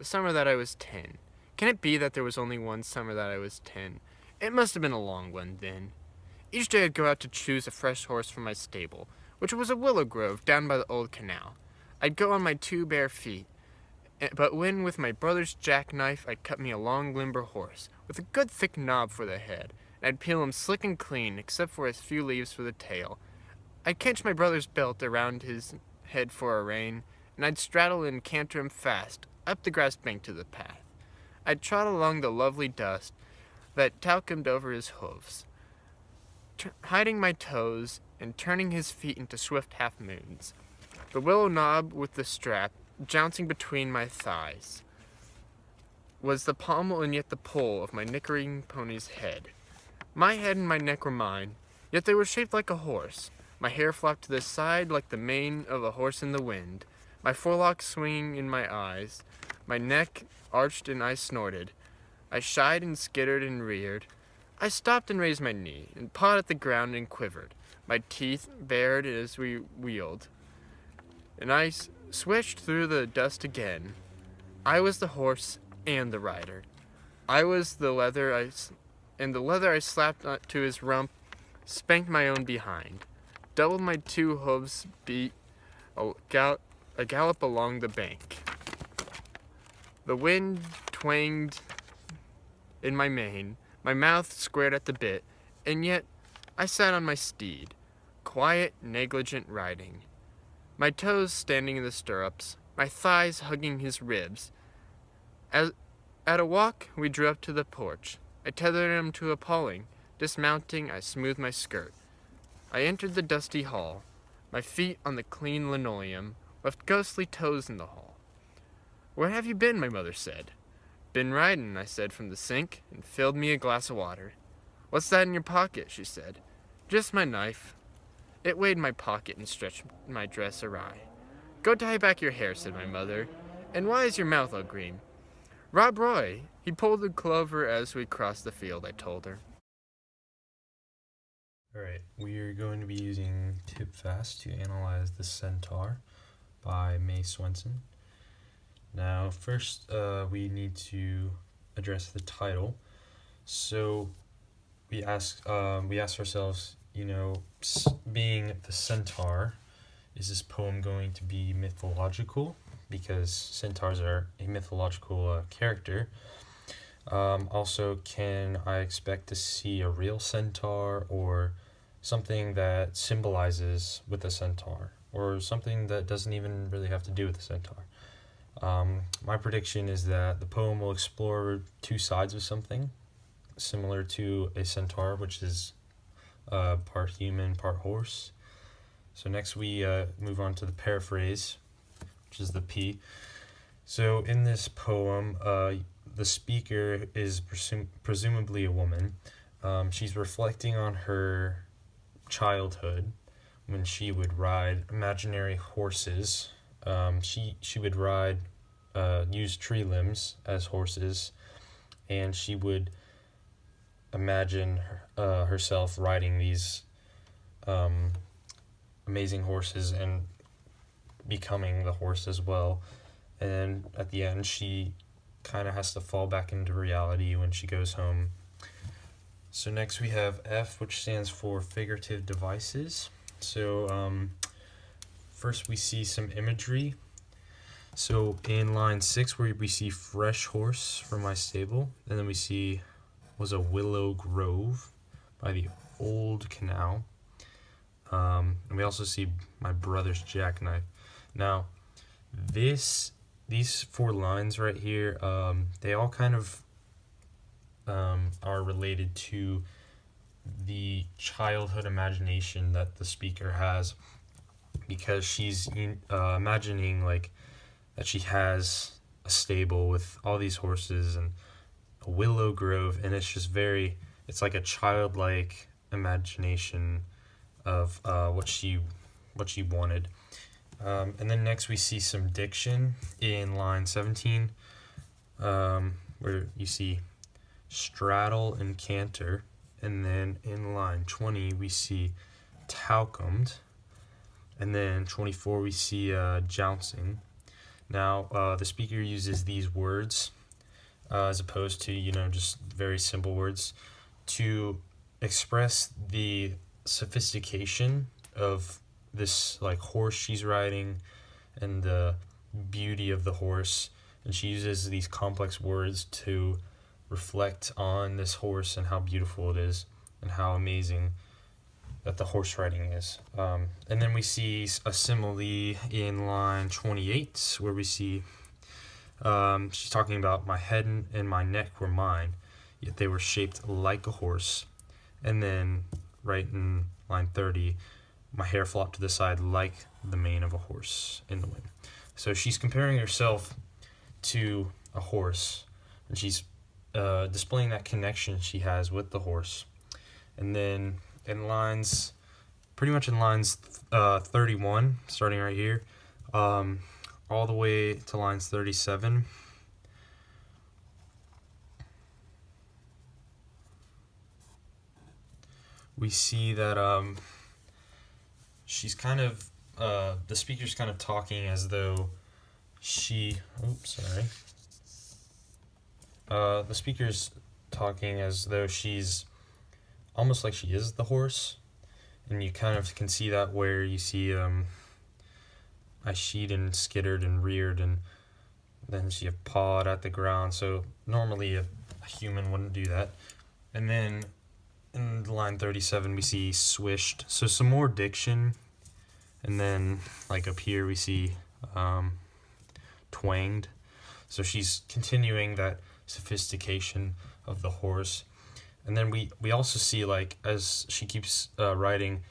the summer that I was 10. Can it be that there was only one summer that I was 10? It must have been a long one then. Each day I'd go out to choose a fresh horse from my stable, which was a willow grove down by the old canal. I'd go on my 2 bare feet, but when with my brother's jackknife I'd cut me a long limber horse, with a good thick knob for the head, and I'd peel him slick and clean, except for a few leaves for the tail. I'd catch my brother's belt around his head for a rein, and I'd straddle and canter him fast, up the grass bank to the path. I'd trot along the lovely dust that talcumed over his hoofs, hiding my toes and turning his feet into swift half-moons, the willow knob with the strap jouncing between my thighs was the pommel and yet the pole of my nickering pony's head. My head and my neck were mine, yet they were shaped like a horse. My hair flopped to the side like the mane of a horse in the wind, my forelocks swinging in my eyes, my neck arched and I snorted. I shied and skittered and reared. I stopped and raised my knee, and pawed at the ground and quivered. My teeth bared as we wheeled, and I swished through the dust again. I was the horse and the rider. I was the leather and the leather I slapped to his rump spanked my own behind. Doubled my 2 hooves beat a gallop along the bank. The wind twanged in my mane, my mouth squared at the bit, and yet I sat on my steed, quiet, negligent riding, my toes standing in the stirrups, my thighs hugging his ribs. At a walk, we drew up to the porch. I tethered him to a paling. Dismounting, I smoothed my skirt. I entered the dusty hall, my feet on the clean linoleum, left ghostly toes in the hall. "Where have you been?" my mother said. "Been ridin'," I said from the sink, and filled me a glass of water. "What's that in your pocket?" she said. "Just my knife." It weighed my pocket and stretched my dress awry. "Go tie back your hair," said my mother. "And why is your mouth all green?" "Rob Roy. He pulled the clover as we crossed the field," I told her. Alright, we are going to be using Tip Fast to analyze the Centaur by Mae Swenson. Now, first, we need to address the title. So, we ask ourselves, being the Centaur, is this poem going to be mythological? Because centaurs are a mythological character. Also, can I expect to see a real centaur or something that symbolizes with a centaur, or something that doesn't even really have to do with the centaur? My prediction is that the poem will explore 2 sides of something, similar to a centaur, which is part human, part horse. So next we move on to the paraphrase, which is the P. So in this poem, the speaker is presumably a woman. She's reflecting on her childhood when she would ride imaginary horses. She would ride, use tree limbs as horses, and she would imagine herself riding these amazing horses and becoming the horse as well. And at the end, she kind of has to fall back into reality when she goes home. So next we have F, which stands for Figurative Devices. So first we see some imagery. So in line 6, where we see fresh horse from my stable, and then we see was a willow grove by the old canal. And we also see my brother's jackknife. Now, these 4 lines right here, they all kind of are related to the childhood imagination that the speaker has, because she's imagining like that she has a stable with all these horses and a willow grove, and it's like a childlike imagination of what she wanted. And then next we see some diction in line 17, where you see straddle and canter, and then in line 20 we see talcumed, and then 24 we see jouncing. Now, the speaker uses these words as opposed to, just very simple words to express the sophistication of this like horse she's riding and the beauty of the horse. And she uses these complex words to reflect on this horse and how beautiful it is and how amazing that the horse riding is. And then we see a simile in line 28 where we see she's talking about my head and my neck were mine, yet they were shaped like a horse. And then right in line 30, my hair flopped to the side like the mane of a horse in the wind. So she's comparing herself to a horse, and she's displaying that connection she has with the horse. And then pretty much in lines 31, starting right here, all the way to lines 37, we see that she's kind of, the speaker's kind of talking as though the speaker's talking as though she's almost like she is the horse, and you kind of can see that where you see I sheed and skittered and reared, and then she have pawed at the ground. So normally a human wouldn't do that. And then in line 37 we see swished. So some more diction, and then like up here we see twanged. So she's continuing that sophistication of the horse. And then we also see, like, as she keeps writing,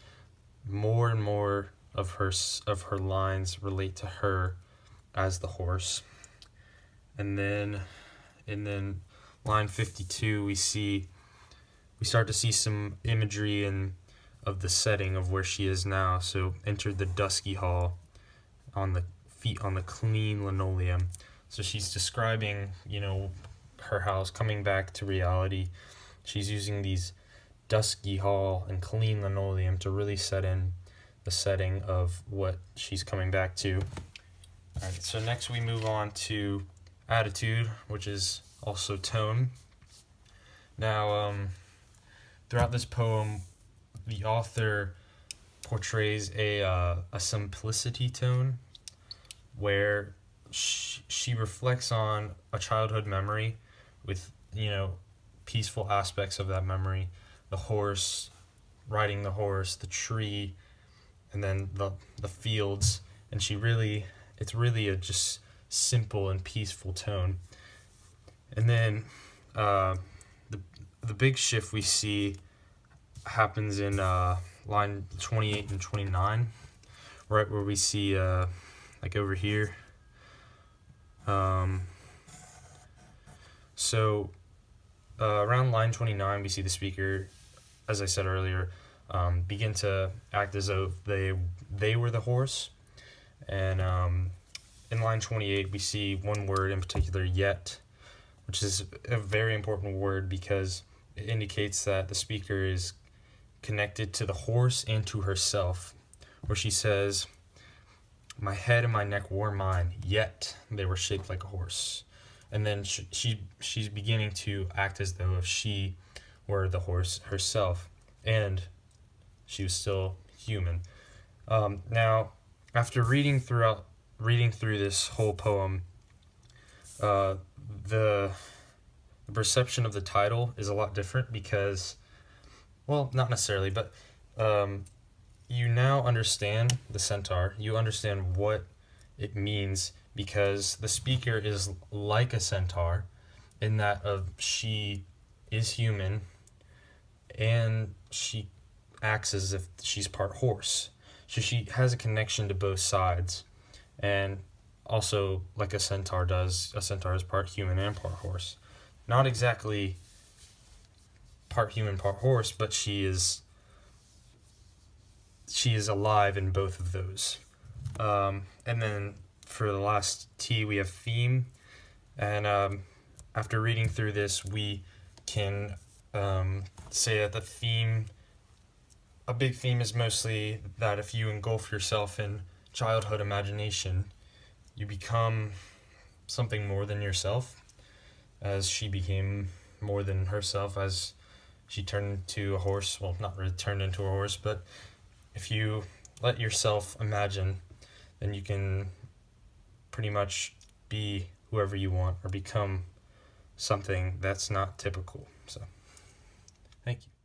more and more of her lines relate to her as the horse. And then line 52 we start to see some imagery of the setting of where she is now. So entered the dusky hall on the feet on the clean linoleum. So she's describing, her house coming back to reality. She's using these dusky hall and clean linoleum to really set in the setting of what she's coming back to. All right, so next we move on to attitude, which is also tone. Now, throughout this poem, the author portrays a simplicity tone where she reflects on a childhood memory with, peaceful aspects of that memory, the horse, riding the horse, the tree, and then the fields. And it's really a just simple and peaceful tone. And then the big shift we see happens in line 28 and 29, right where we see like over here. So around line 29, we see the speaker, as I said earlier, begin to act as though they were the horse. And in line 28, we see one word in particular, yet, which is a very important word because it indicates that the speaker is connected to the horse and to herself, where she says, my head and my neck were mine, yet they were shaped like a horse. And then she's beginning to act as though if she were the horse herself, and she was still human. Now, after reading through this whole poem, the perception of the title is a lot different because, well, not necessarily, but you now understand the Centaur. You understand what it means because the speaker is like a centaur in that she is human and she acts as if she's part horse. So she has a connection to both sides, and also like a centaur does. A centaur is part human and part horse. Not exactly part human, part horse, but she is alive in both of those. And then for the last T, we have theme. And after reading through this, we can say that the theme, a big theme is mostly that if you engulf yourself in childhood imagination, you become something more than yourself, as she became more than herself as she turned into a horse. Well, not really turned into a horse, but if you let yourself imagine, then you can pretty much be whoever you want or become something that's not typical. So, thank you.